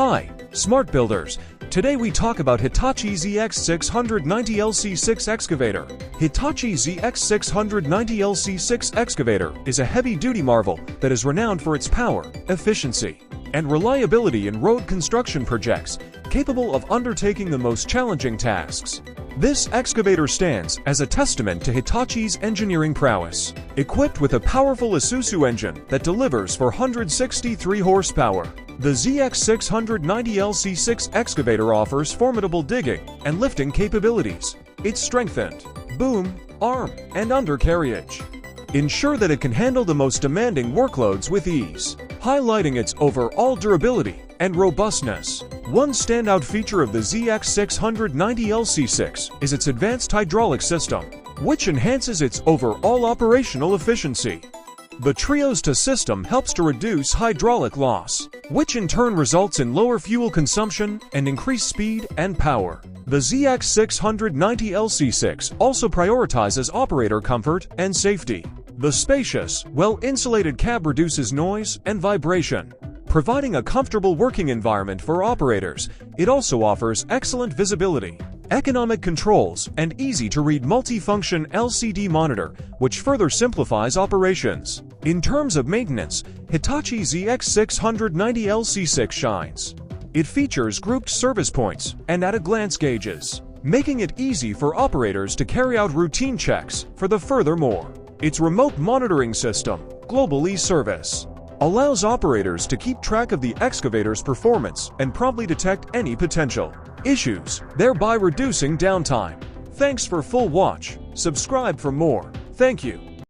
Hi, Smart Builders. Today we talk about Hitachi ZX 690 LC6 Excavator. Hitachi ZX 690 LC6 Excavator is a heavy-duty marvel that is renowned for its power, efficiency, and reliability in road construction projects, capable of undertaking the most challenging tasks. This excavator stands as a testament to Hitachi's engineering prowess. Equipped with a powerful Isuzu engine that delivers 463 horsepower, the ZX 690 LC6 Excavator offers formidable digging and lifting capabilities. It's strengthened boom, arm, and undercarriage ensure that it can handle the most demanding workloads with ease, highlighting its overall durability and robustness. One standout feature of the ZX 690 LC6 is its advanced hydraulic system, which enhances its overall operational efficiency. The Trios-2 system helps to reduce hydraulic loss, which in turn results in lower fuel consumption and increased speed and power. The ZX 690 LC6 also prioritizes operator comfort and safety. The spacious, well-insulated cab reduces noise and vibration, providing a comfortable working environment for operators. It also offers excellent visibility, economic controls, and easy-to-read multifunction LCD monitor, which further simplifies operations. In terms of maintenance, Hitachi ZX 690 LC6 shines. It features grouped service points and at-a-glance gauges, making it easy for operators to carry out routine checks. Furthermore, its remote monitoring system, Global E-Service, allows operators to keep track of the excavator's performance and promptly detect any potential issues, thereby reducing downtime. Thanks for full watch. Subscribe for more. Thank you.